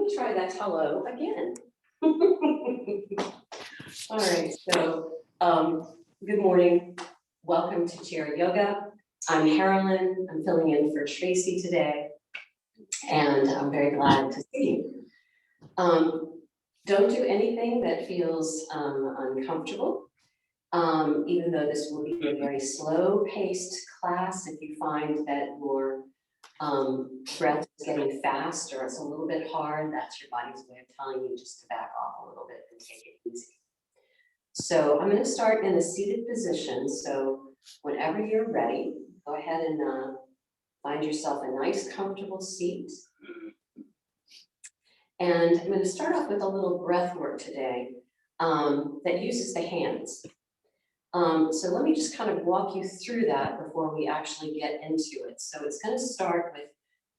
me try that hello again. All right, so good morning. Welcome to Uttara Yoga. I'm Harrilyn. I'm filling in for Tracy today, and I'm very glad to see you. Don't do anything that feels uncomfortable. Even though this will be a very slow-paced class, if you find that your breath is getting fast or it's a little bit hard, that's your body's way of telling you just to back off a little bit and take it easy. So I'm going to start in a seated position. So whenever you're ready, go ahead and find yourself a nice, comfortable seat. And I'm going to start off with a little breath work today that uses the hands. So let me just kind of walk you through that before we actually get into it. So it's going to start with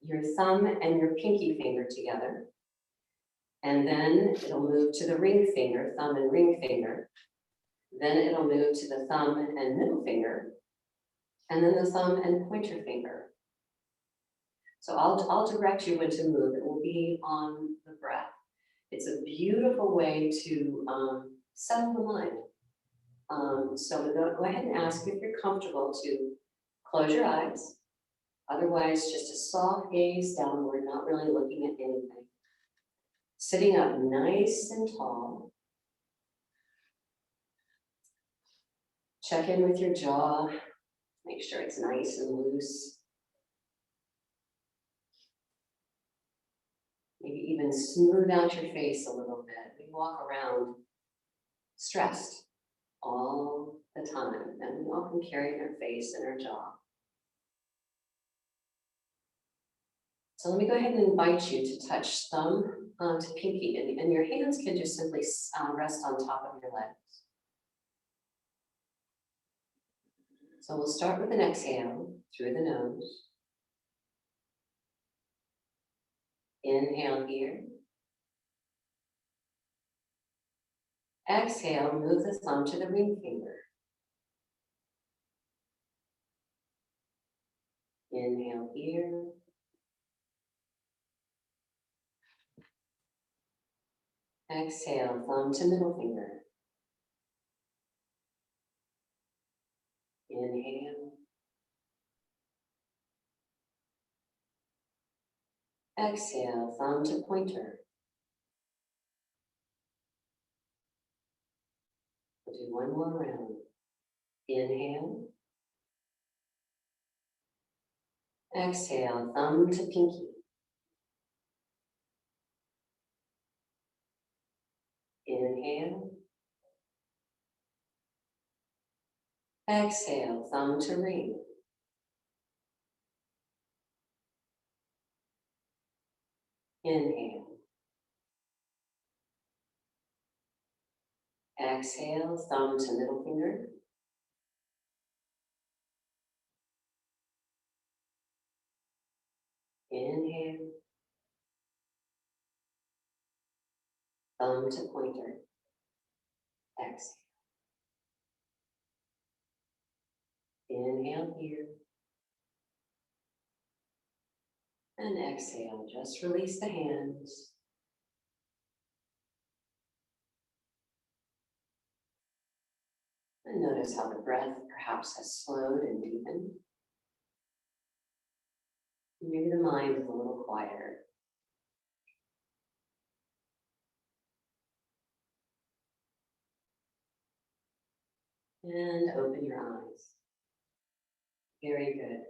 your thumb and your pinky finger together. And then it'll move to the ring finger, thumb and ring finger. Then it'll move to the thumb and middle finger. And then the thumb and pointer finger. So I'll direct you when to move. It will be on the breath. It's a beautiful way to settle the mind. So go ahead and ask if you're comfortable to close your eyes. Otherwise, just a soft gaze downward, not really looking at anything. Sitting up nice and tall. Check in with your jaw. Make sure it's nice and loose. Maybe even smooth out your face a little bit. We walk around stressed all the time, and we often carry our face and our jaw. So let me go ahead and invite you to touch thumb to pinky, and your hands can just simply rest on top of your legs. So we'll start with an exhale through the nose. Inhale here. Exhale, move the thumb to the ring finger. Inhale here. Exhale, thumb to middle finger. Inhale. Exhale, thumb to pointer. We'll do one more round. Inhale. Exhale, thumb to pinky. Inhale. Exhale, thumb to ring. Inhale. Exhale, thumb to middle finger. Inhale. Thumb to pointer. Exhale. Inhale here. And exhale, just release the hands. And notice how the breath perhaps has slowed and deepened. Maybe the mind is a little quieter. And open your eyes. Very good.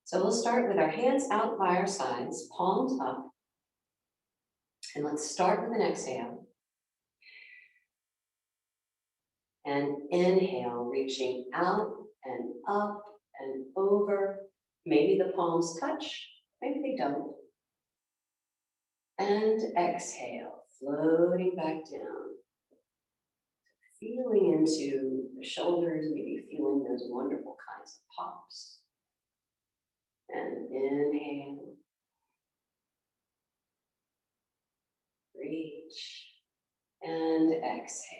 So we'll start with our hands out by our sides, palms up. And let's start with an exhale. And inhale, reaching out and up and over. Maybe the palms touch, maybe they don't. And exhale, floating back down. Feeling into the shoulders, maybe feeling those wonderful kinds of pops. And inhale. Reach. And exhale.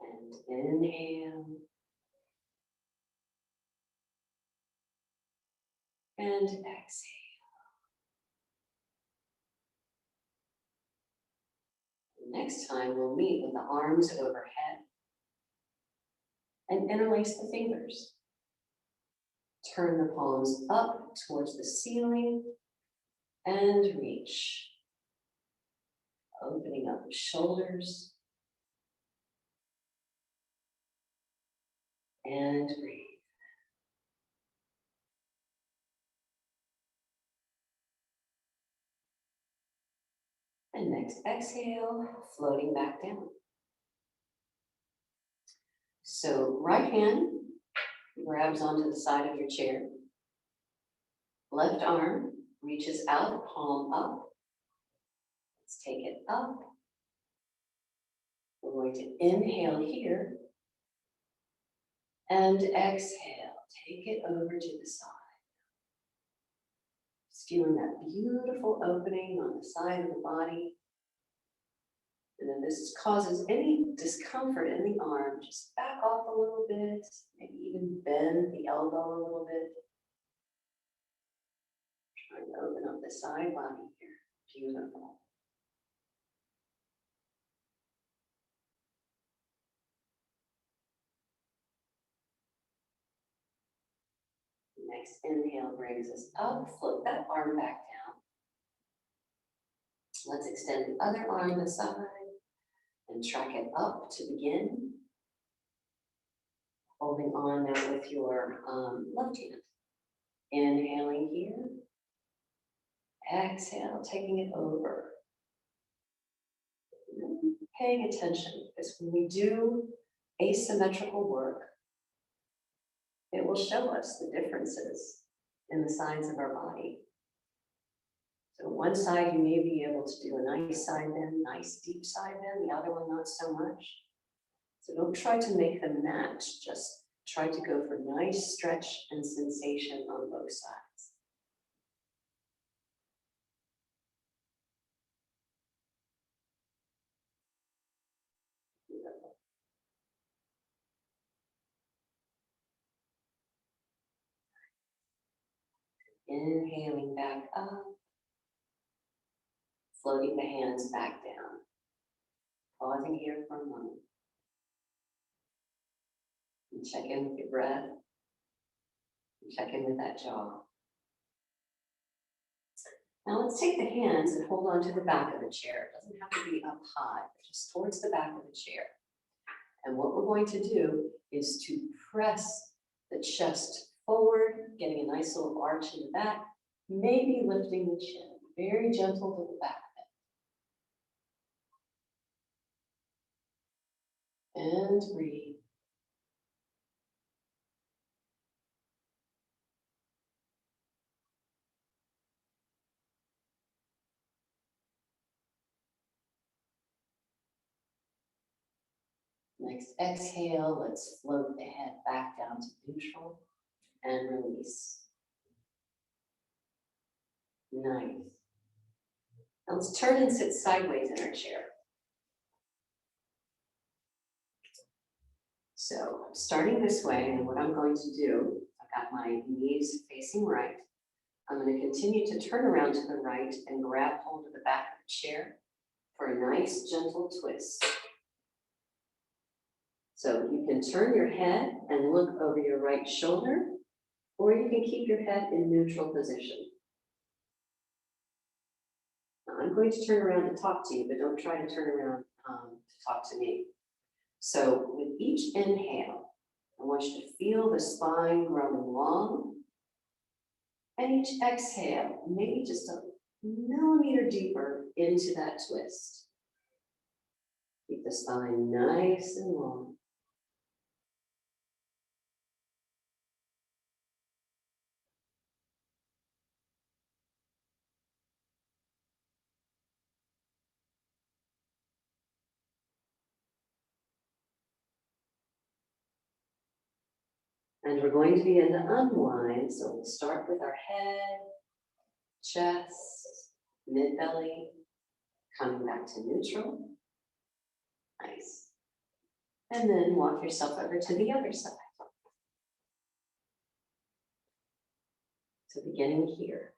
And inhale. and exhale. Next time we'll meet with the arms overhead and interlace the fingers. Turn the palms up towards the ceiling and reach. Opening up the shoulders and breathe. And next exhale, floating back down. So right hand grabs onto the side of your chair. Left arm reaches out, palm up. Let's take it up. We're going to inhale here and exhale. Take it over to the side. Just feeling that beautiful opening on the side of the body. And if this causes any discomfort in the arm, just back off a little bit, maybe even bend the elbow a little bit. Trying to open up the side body here. Beautiful. Next inhale brings us up, float that arm back down. Let's extend the other arm to the side and track it up to begin. Holding on now with your left hand. Inhaling here. Exhale, taking it over. Paying attention, because when we do asymmetrical work, it will show us the differences in the sides of our body. So one side you may be able to do a nice side bend, nice deep side bend, the other one not so much. So don't try to make them match, just try to go for nice stretch and sensation on both sides. Beautiful. Inhaling back up, floating the hands back down. Pausing here for a moment. And check in with your breath. And check in with that jaw. Now let's take the hands and hold on to the back of the chair. It doesn't have to be up high, but just towards the back of the chair. And what we're going to do is to press the chest forward, getting a nice little arch in the back, maybe lifting the chin. Very gentle to the back. And breathe. Next exhale, let's float the head back down to neutral and release. Nice. Now let's turn and sit sideways in our chair. So starting this way, and what I'm going to do, I've got my knees facing right. I'm going to continue to turn around to the right and grab hold of the back of the chair for a nice gentle twist. So you can turn your head and look over your right shoulder, or you can keep your head in neutral position. Now I'm going to turn around to talk to you, but don't try to turn around to talk to me. So with each inhale, I want you to feel the spine growing long. And each exhale, maybe just a millimeter deeper into that twist. Keep the spine nice and long. And we're going to begin to unwind. So we'll start with our head, chest, mid-belly, coming back to neutral. Nice. And then walk yourself over to the other side. So beginning here.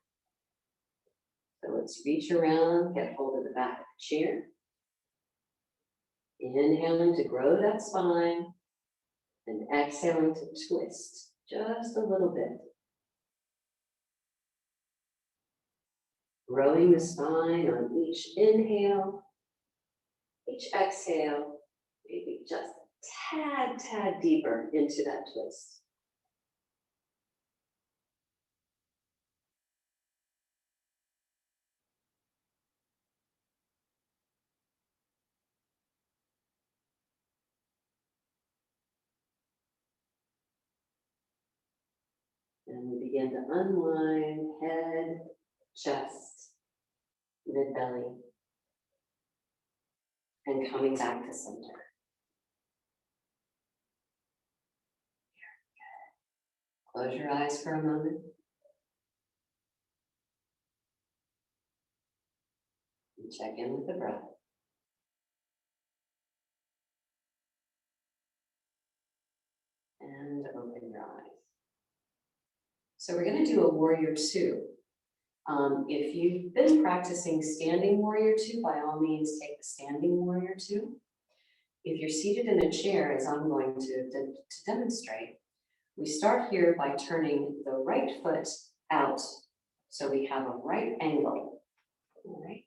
So let's reach around, get hold of the back of the chair. Inhaling to grow that spine and exhaling to twist just a little bit. Growing the spine on each inhale, each exhale, maybe just a tad deeper into that twist. And we begin to unwind head, chest, mid-belly, and coming back to center. Close your eyes for a moment. And check in with the breath. And open your eyes. So we're going to do a warrior two. If you've been practicing standing warrior two, by all means take the standing warrior two. If you're seated in a chair, as I'm going to demonstrate, we start here by turning the right foot out. So we have a right angle. All right.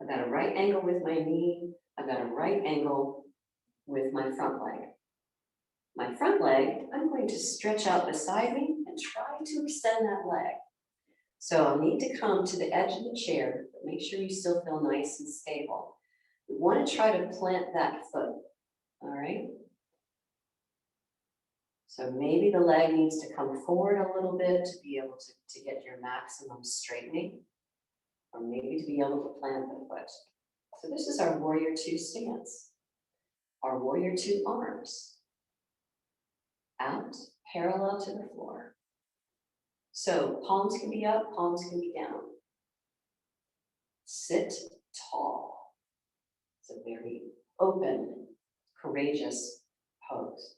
I've got a right angle with my knee. I've got a right angle with my front leg. My front leg, I'm going to stretch out beside me and try to extend that leg. So I'll need to come to the edge of the chair, but make sure you still feel nice and stable. We want to try to plant that foot, all right? So maybe the leg needs to come forward a little bit to be able to get your maximum straightening, or maybe to be able to plant the foot. So this is our warrior two stance. Our warrior two arms out, parallel to the floor. So palms can be up, palms can be down. Sit tall. It's a very open, courageous pose.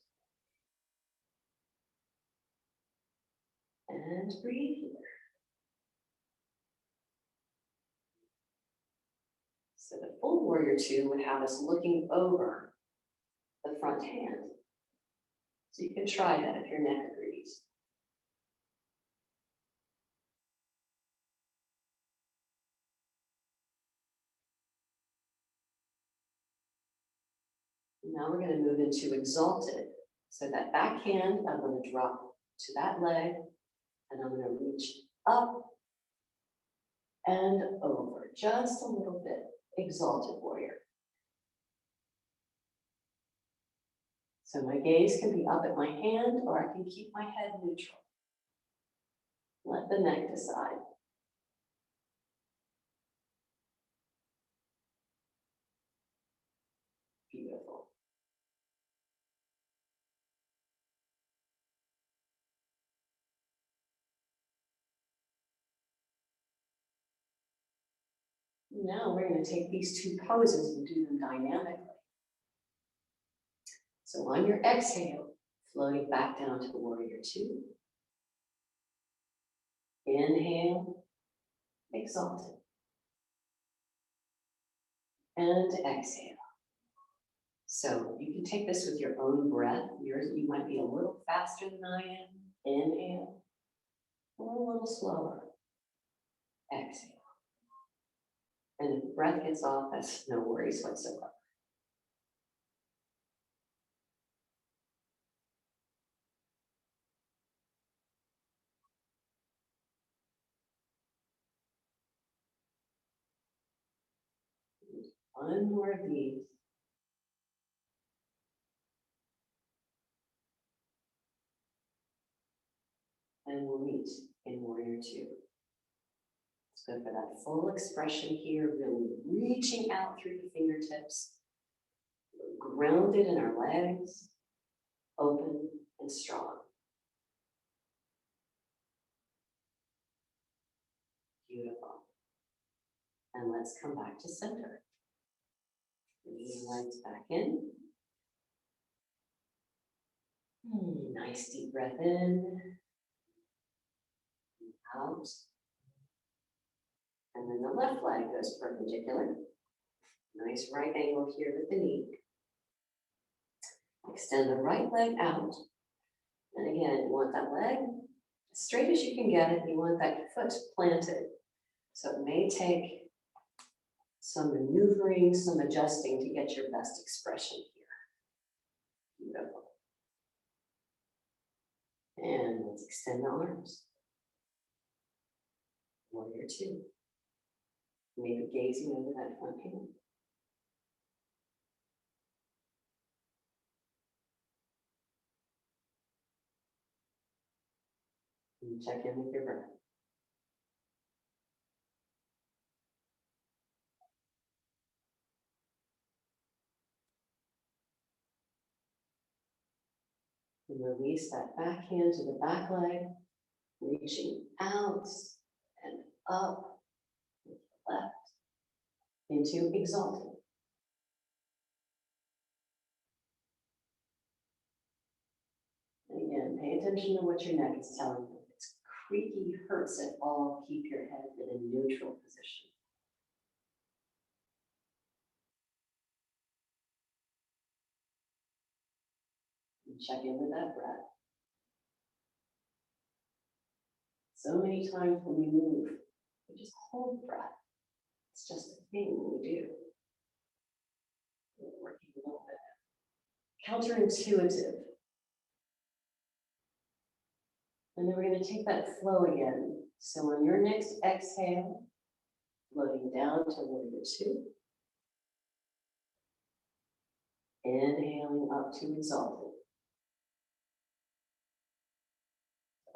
And breathe here. So the full warrior two would have us looking over the front hand. So you can try that if your neck agrees. Now we're going to move into exalted. So that back hand, I'm going to drop to that leg, and I'm going to reach up and over, just a little bit. Exalted warrior. So my gaze can be up at my hand, or I can keep my head neutral. Let the neck decide. Beautiful. Now we're going to take these two poses and do them dynamically. So on your exhale, floating back down to warrior two. Inhale, exalted. And exhale. So you can take this with your own breath. You might be a little faster than I am. Inhale, or a little slower. Exhale. And if breath gets off, that's no worries whatsoever. One more of these. And we'll meet in warrior two. It's good for that full expression here, really reaching out through the fingertips, grounded in our legs, open and strong. Beautiful. And let's come back to center. Bringing legs back in. Nice deep breath in. out. And then the left leg goes perpendicular. Nice right angle here with the knee. Extend the right leg out. And again, you want that leg as straight as you can get it. You want that foot planted. So it may take some maneuvering, some adjusting to get your best expression here. Beautiful. And let's extend the arms. Warrior two. Maybe gazing over that front hand. And check in with your breath. And release that back hand to the back leg, reaching out and up with the left into exalted. And again, pay attention to what your neck is telling you. If it's creaky, hurts at all, keep your head in a neutral position. And check in with that breath. So many times when we move, we just hold breath. It's just a thing we do. We're working a little bit counterintuitive. And then we're going to take that flow again. So on your next exhale, floating down to warrior two. Inhaling up to exalted.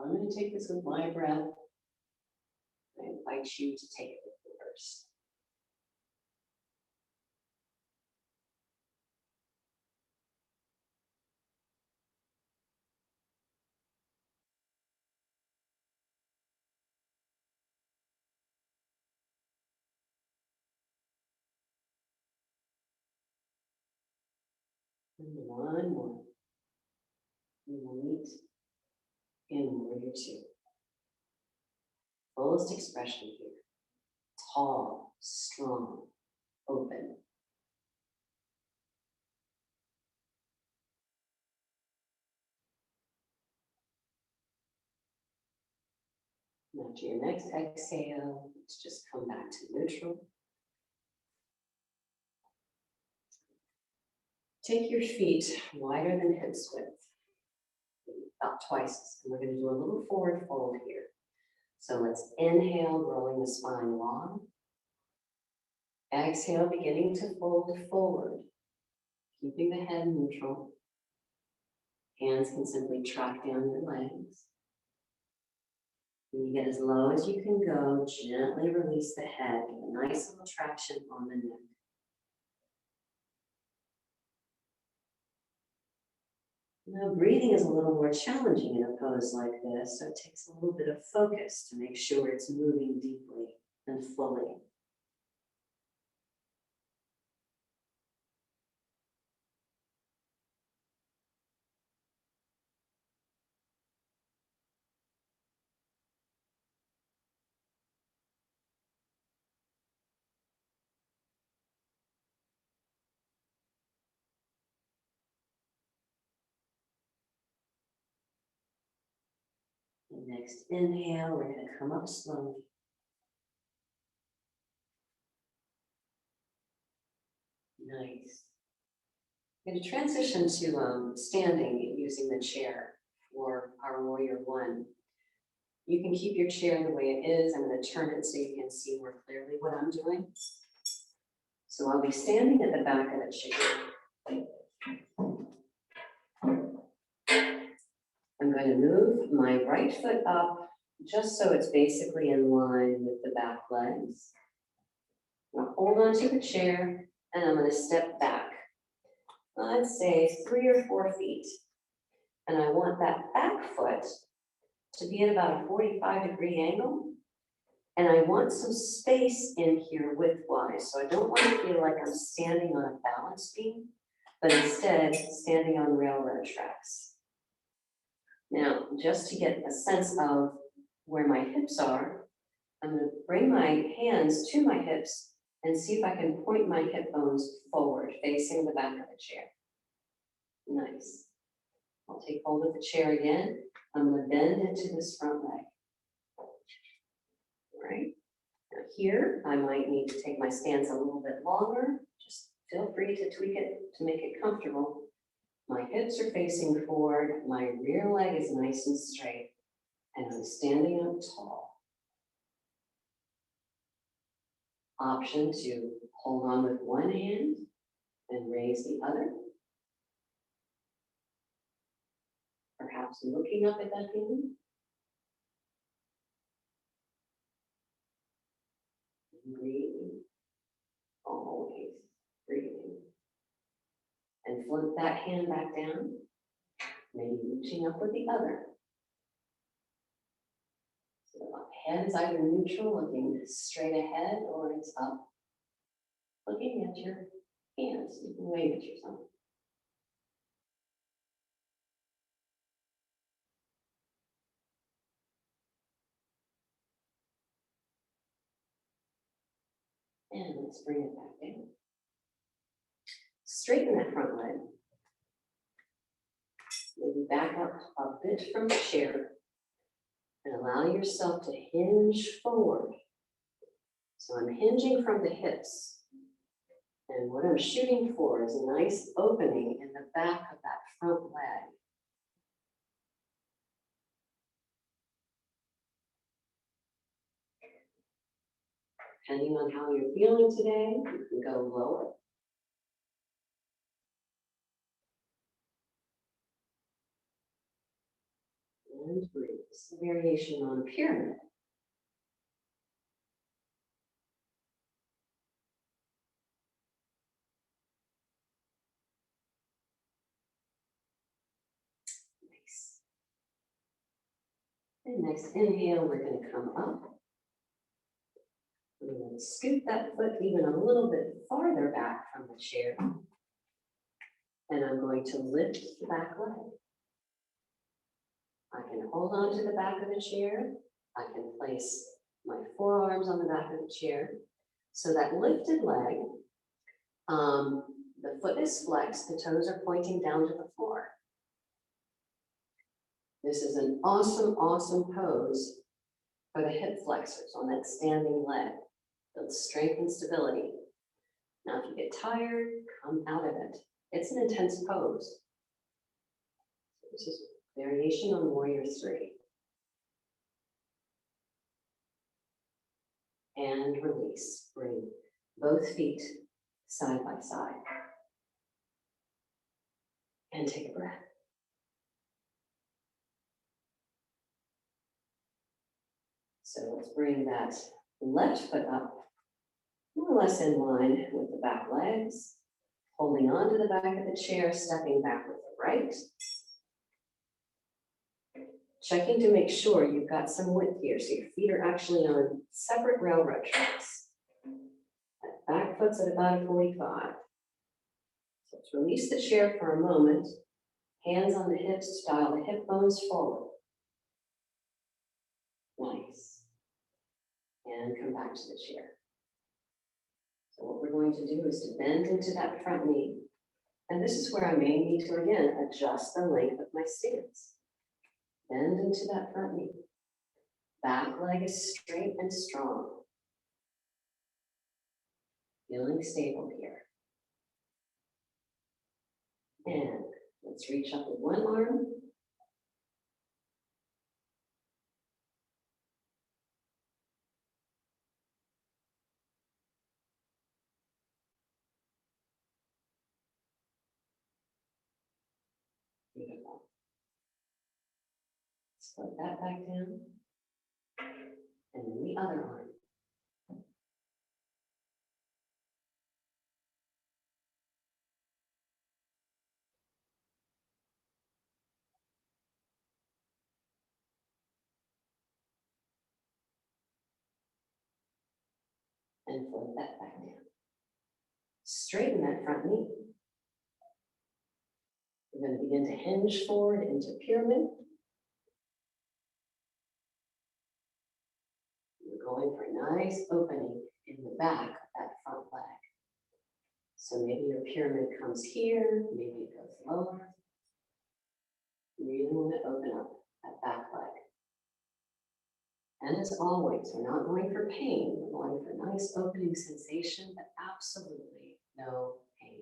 I'm going to take this with my breath. I invite you to take it with yours. And one more. We will meet in warrior two. Fullest expression here. Tall, strong, open. Now to your next exhale, let's just come back to neutral. Take your feet wider than hips width, about twice. And we're going to do a little forward fold here. So let's inhale, rolling the spine long. Exhale, beginning to fold forward, keeping the head neutral. Hands can simply track down your legs. When you get as low as you can go, gently release the head. Get a nice little traction on the neck. Now, breathing is a little more challenging in a pose like this, so it takes a little bit of focus to make sure it's moving deeply and fully. The next inhale, we're going to come up slowly. Nice. We're going to transition to standing using the chair for our warrior one. You can keep your chair the way it is. I'm going to turn it so you can see more clearly what I'm doing. So I'll be standing at the back of the chair. I'm going to move my right foot up just so it's basically in line with the back legs. I'll hold on to the chair and I'm going to step back. I'd say 3 or 4 feet. And I want that back foot to be at about a 45-degree angle. And I want some space in here widthwise. So I don't want to feel like I'm standing on a balance beam, but instead standing on railroad tracks. Now, just to get a sense of where my hips hips are, I'm going to bring my hands to my hips and see if I can point my hip bones forward, facing the back of the chair. Nice. I'll take hold of the chair again. I'm going to bend into this front leg. All right. Now here, I might need to take my stance a little bit longer. Just feel free to tweak it to make it comfortable. My hips are facing forward. My rear leg is nice and straight. And I'm standing up tall. Option to hold on with one hand and raise the other. Perhaps looking up at that hand. Breathing, always breathing. And float that hand back down, maybe reaching up with the other. So the head is either neutral, looking straight ahead, or it's up, looking at your hands. You can wave at yourself. And let's bring it back down. Straighten that front leg. Maybe back up a bit from the chair and allow yourself to hinge forward. So I'm hinging from the hips. And what I'm shooting for is a nice opening in the back of that front leg. Depending on how you're feeling today, you can go lower. And breathe. It's a variation on a pyramid. Nice. And next inhale, we're going to come up. We're going to scoot that foot even a little bit farther back from the chair. And I'm going to lift the back leg. I can hold on to the back of the chair. I can place my forearms on the back of the chair. So that lifted leg, the foot is flexed, the toes are pointing down to the floor. This is an awesome, awesome pose for the hip flexors on that standing leg. Builds strength and stability. Now, if you get tired, come out of it. It's an intense pose. This is variation on Warrior 3. And release. Bring both feet side by side. And take a breath. So let's bring that left foot up, more or less in line with the back legs. Holding on to the back of the chair, stepping back with the right. Checking to make sure you've got some width here, so your feet are actually on separate railroad tracks. That back foot's at about a 45. So let's release the chair for a moment. Hands on the hips, dial the hip bones forward. Nice. And come back to the chair. So what we're going to do is to bend into that front knee. And this is where I may need to, again, adjust the length of my stance. Bend into that front knee. Back leg is straight and strong. Feeling stable here. And let's reach up with one arm. Beautiful. Put that back down. And then the other arm. And float that back down. Straighten that front knee. We're going to begin to hinge forward into pyramid. going for a nice opening in the back of that front leg. So maybe your pyramid comes here, maybe it goes lower. You really want to open up that back leg. And as always, we're not going for pain, we're going for nice opening sensation, but absolutely no pain.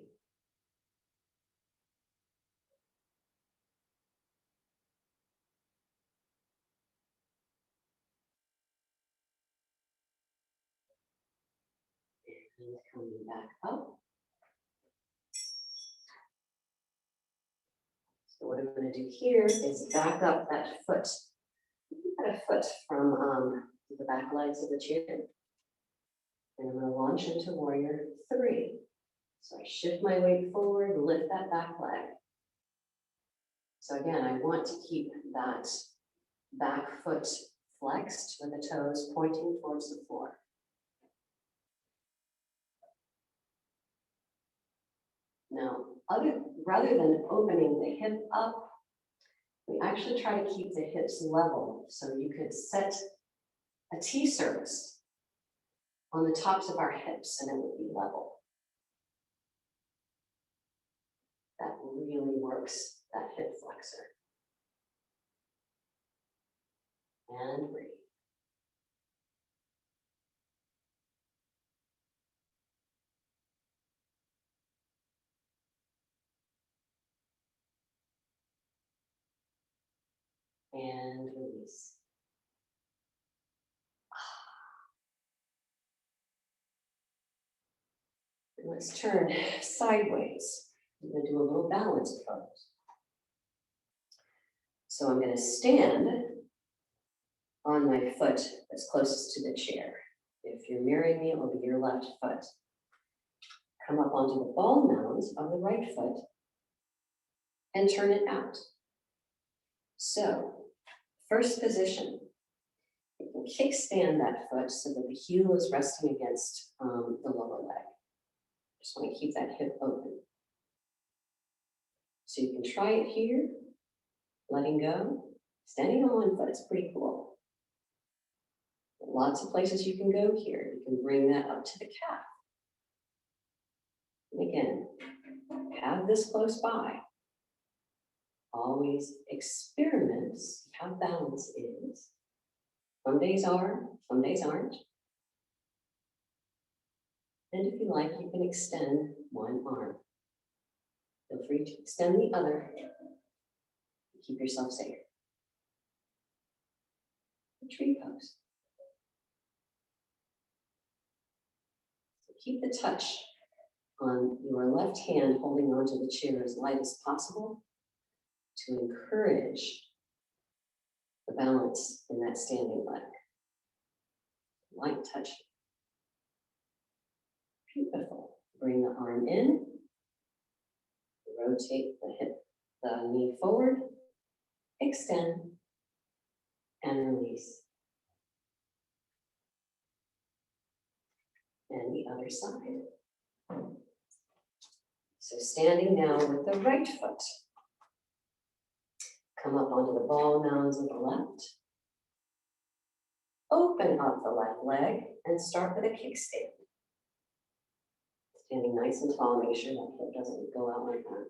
And coming back up. So what I'm going to do here is back up that foot. Got a foot from the back legs of the chair. And I'm going to launch into warrior 3. So I shift my weight forward, lift that back leg. So again, I want to keep that back foot flexed with the toes pointing towards the floor. Now, rather than opening the hip up, we actually try to keep the hips level. So you could set a T-surface on the tops of our hips and it would be level. That really works that hip flexor. And breathe. And release. And let's turn sideways. I'm going to do a little balance pose. So I'm going to stand on my foot that's closest to the chair. If you're mirroring me, it will be your left foot. Come up onto the ball mounds of the right foot and turn it out. So, first position, you can kickstand that foot so that the heel is resting against the lower leg. Just want to keep that hip open. So you can try it here, letting go. Standing on one foot is pretty cool. Lots of places you can go here. You can bring that up to the calf. And again, have this close by. Always experiment, see how balance is. Some days are, some days aren't. And if you like, you can extend one arm. Feel free to extend the other. Keep yourself safe. Tree pose. So keep the touch on your left hand holding onto the chair as light as possible to encourage the balance in that standing leg. Light touch. Beautiful. Bring the arm in. Rotate the knee forward. Extend and release. And the other side. So standing now with the right foot. Come up onto the ball mounds of the left. Open up the left leg and start with a kickstand. Standing nice and tall, make sure that hip doesn't go out like that.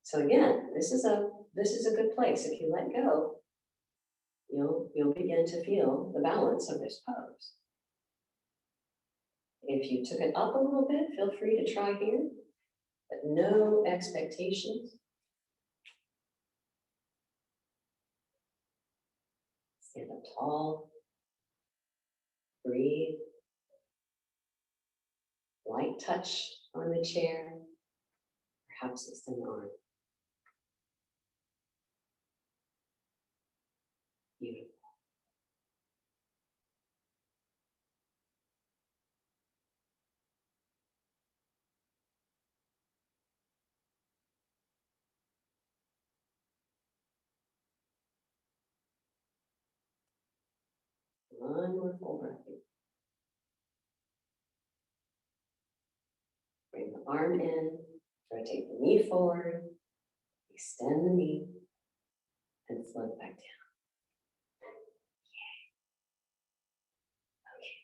So again, this is a good place. If you let go, you'll begin to feel the balance of this pose. If you took it up a little bit, feel free to try here, but no expectations. Stand up tall, breathe, light touch on the chair, perhaps it's an arm. Beautiful. One more full breath in. Bring the arm in, rotate the knee forward, extend the knee, and float back down.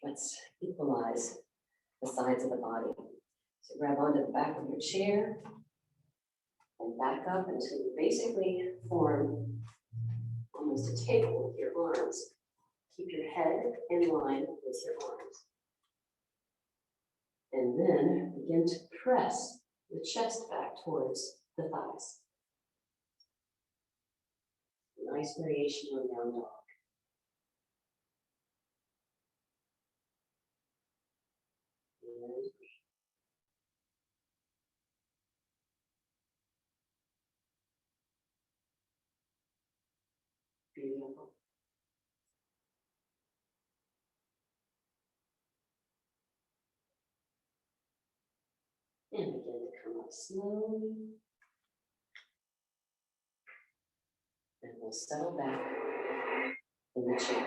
Let's equalize the sides of the body. So grab onto the back of your chair and back up until you basically form almost a table with your arms. Keep your head in line with your arms. And then begin to press the chest back towards the thighs. Nice variation on down dog. And beautiful. And begin to come up slowly. And we'll settle back in the chair.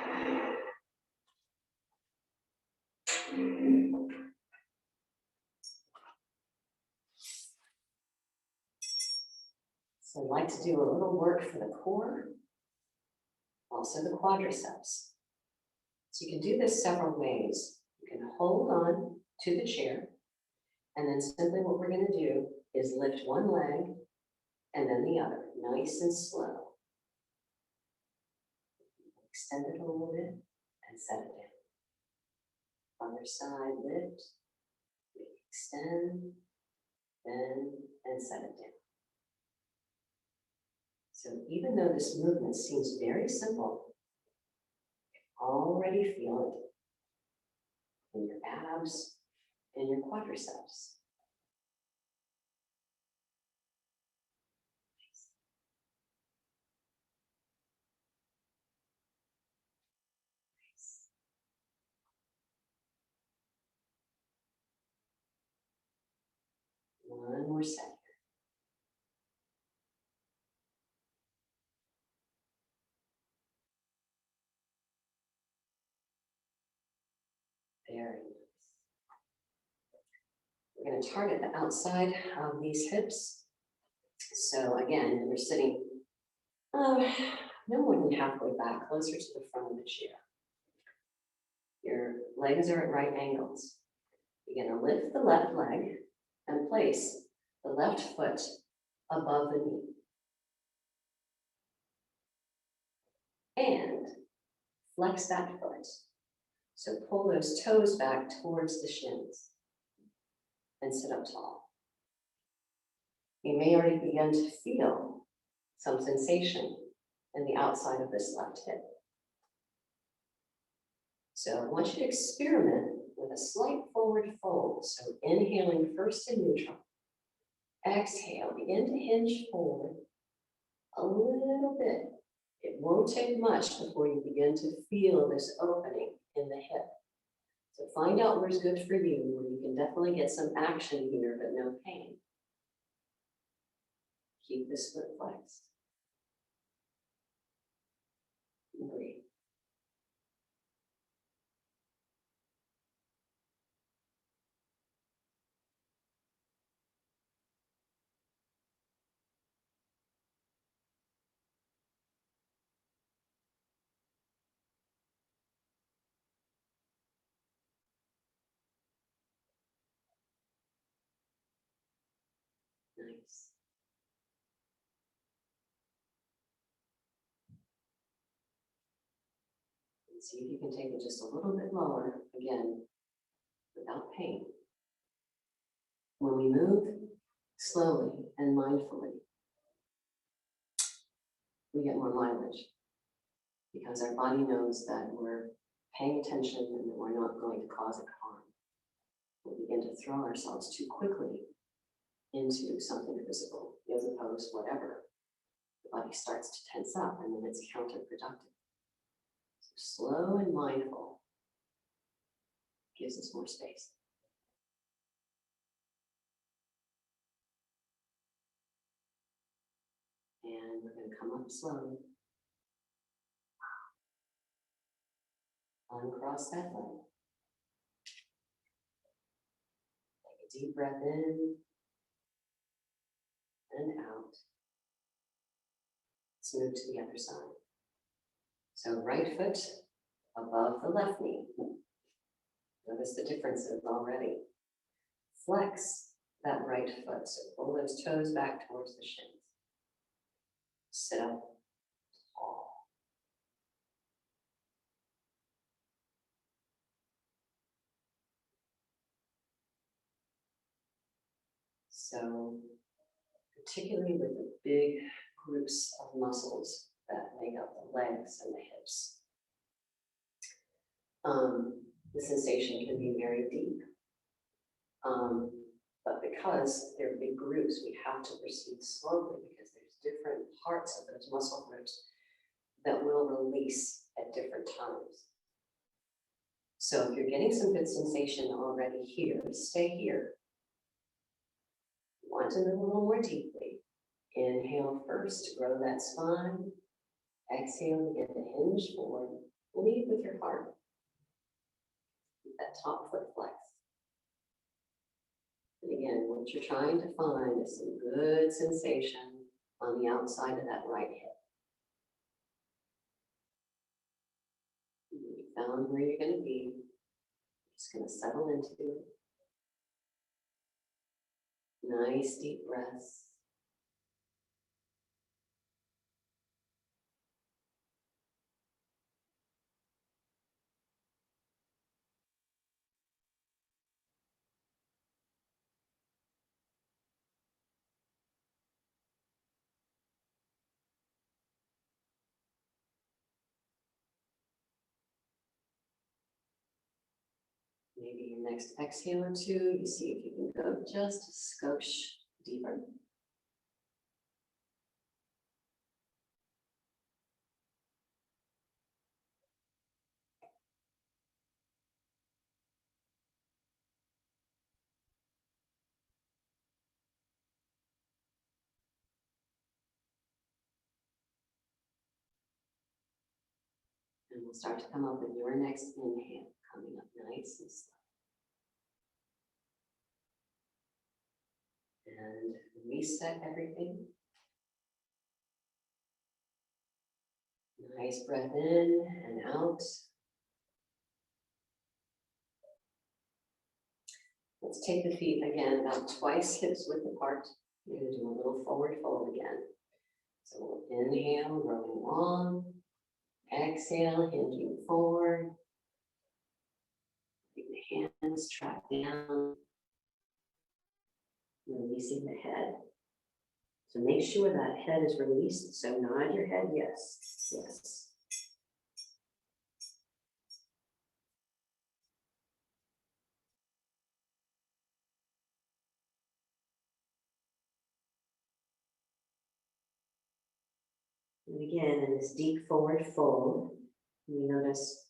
So I'd like to do a little work for the core, also the quadriceps. So you can do this several ways. You can hold on to the chair, and then simply what we're going to do is lift one leg and then the other, nice and slow. Extend it a little bit and set it down. Other side, lift, extend, bend, and set it down. So even though this movement seems very simple, you can already feel it in your abs and your quadriceps. One more second. Very nice. We're going to target the outside of these hips. So again, we're sitting no more than halfway back, closer to the front of the chair. Your legs are at right angles. You're going to lift the left leg and place the left foot above the knee. And flex that foot. So pull those toes back towards the shins and sit up tall. You may already begin to feel some sensation in the outside of this left hip. So I want you to experiment with a slight forward fold. So inhaling first in neutral. Exhale, begin to hinge forward a little bit. It won't take much before you begin to feel this opening in the hip. So find out where's good for you, where you can definitely get some action here, but no pain. Keep this foot flexed. And breathe. Nice. And see if you can take it just a little bit lower, again, without pain. When we move slowly and mindfully, we get more mileage because our body knows that we're paying attention and that we're not going to cause it harm. We begin to throw ourselves too quickly into something physical, yoga pose, whatever. The body starts to tense up and then it's counterproductive. So slow and mindful gives us more space. And we're going to come up slowly. Uncross that leg. Take a deep breath in and out. Let's move to the other side. So right foot above the left knee. Notice the differences already. Flex that right foot, so pull those toes back towards the shins. Sit up tall. So, particularly with the big groups of muscles that make up the legs and the hips, the sensation can be very deep. But because they're big groups, we have to proceed slowly because there's different parts of those muscle groups that will release at different times. So if you're getting some good sensation already here, stay here. You want to move a little more deeply. Inhale first to grow that spine. Exhale, begin to hinge forward. Lead with your heart. Keep that top foot flexed. And again, what you're trying to find is some good sensation on the outside of that right hip. You found where you're going to be. You're just going to settle into it. Nice deep breaths. Maybe your next exhale or two, you see if you can go just a skosh deeper. And we'll start to come up with your next inhale, coming up nice and slow. And reset everything. Nice breath in and out. Let's take the feet again about twice hips width apart. We're going to do a little forward fold again. So we'll inhale, rolling long. Exhale, hinging forward. Bring the hands track down. Releasing the head. So make sure that head is released. So nod your head, yes, yes. And again, in this deep forward fold, we notice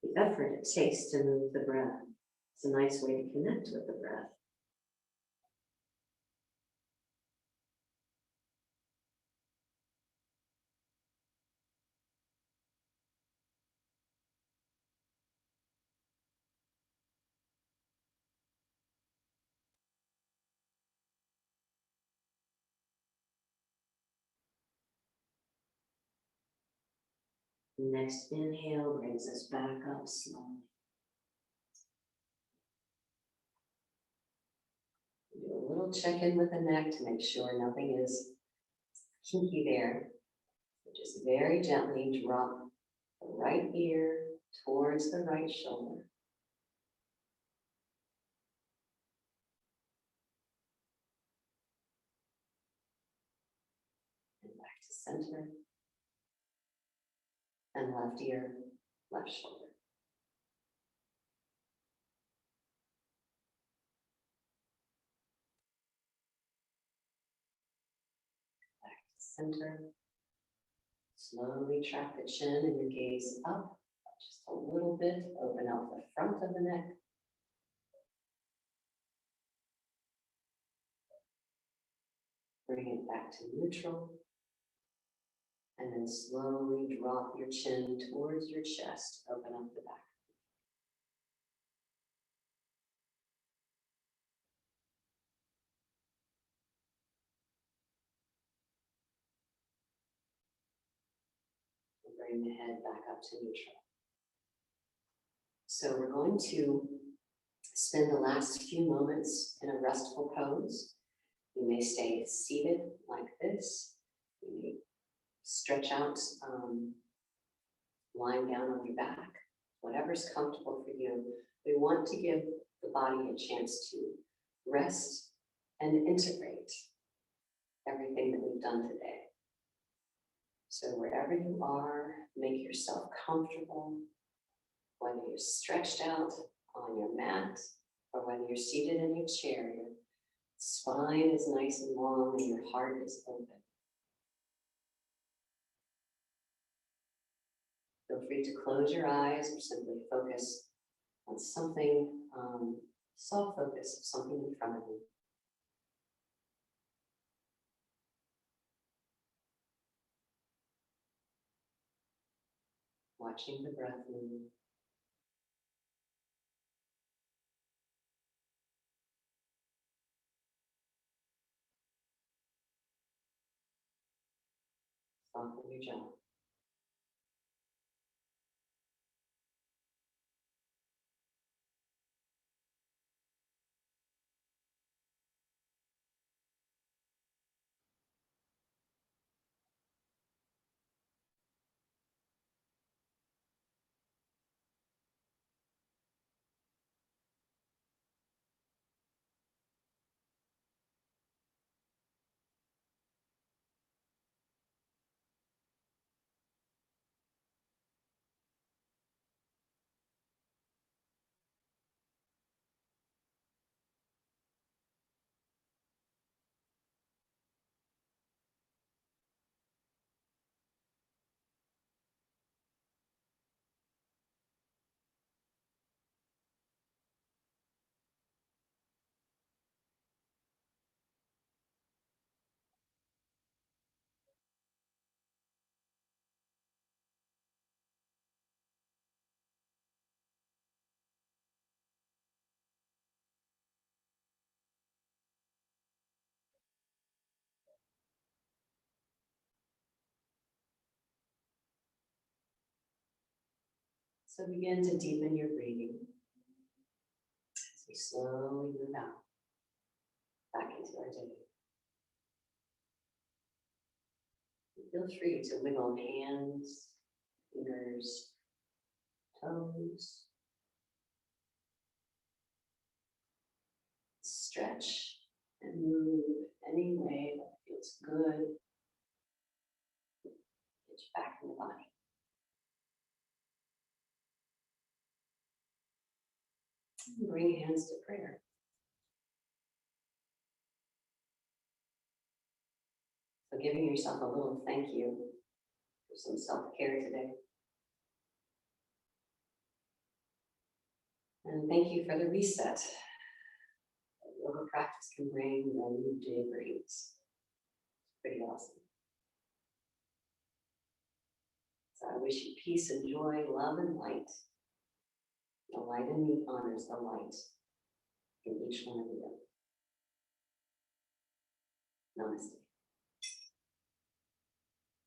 the effort it takes to move the breath. It's a nice way to connect with the breath. Next inhale brings us back up slowly. Do a little check-in with the neck to make sure nothing is kinky there. Just very gently drop the right ear towards the right shoulder. And back to center. And left ear, left shoulder. Back to center. Slowly track the chin and your gaze up, just a little bit. Open out the front of the neck. Bring it back to neutral. And then slowly drop your chin towards your chest. Open up the back. And bring the head back up to neutral. So we're going to Spend the last few moments in a restful pose. You may stay seated like this. You may stretch out, lying down on your back, whatever's comfortable for you. We want to give the body a chance to rest and integrate everything that we've done today. So wherever you are, make yourself comfortable, whether you're stretched out on your mat or whether you're seated in your chair. Your spine is nice and long and your heart is open. Feel free to close your eyes or simply focus on something, soft focus of something in front of you. Watching the breath move. Soften your jaw. So begin to deepen your breathing as we slowly move out back into our day. Feel free to wiggle hands, fingers, toes. Stretch and move any way that feels good. Get you back in the body. Bring hands to prayer. So giving yourself a little thank you for some self-care today. And thank you for the reset that yoga practice can bring, that a new day brings. It's pretty awesome. So I wish you peace and joy, love and light. The light in me honors the light in each one of you. Namaste.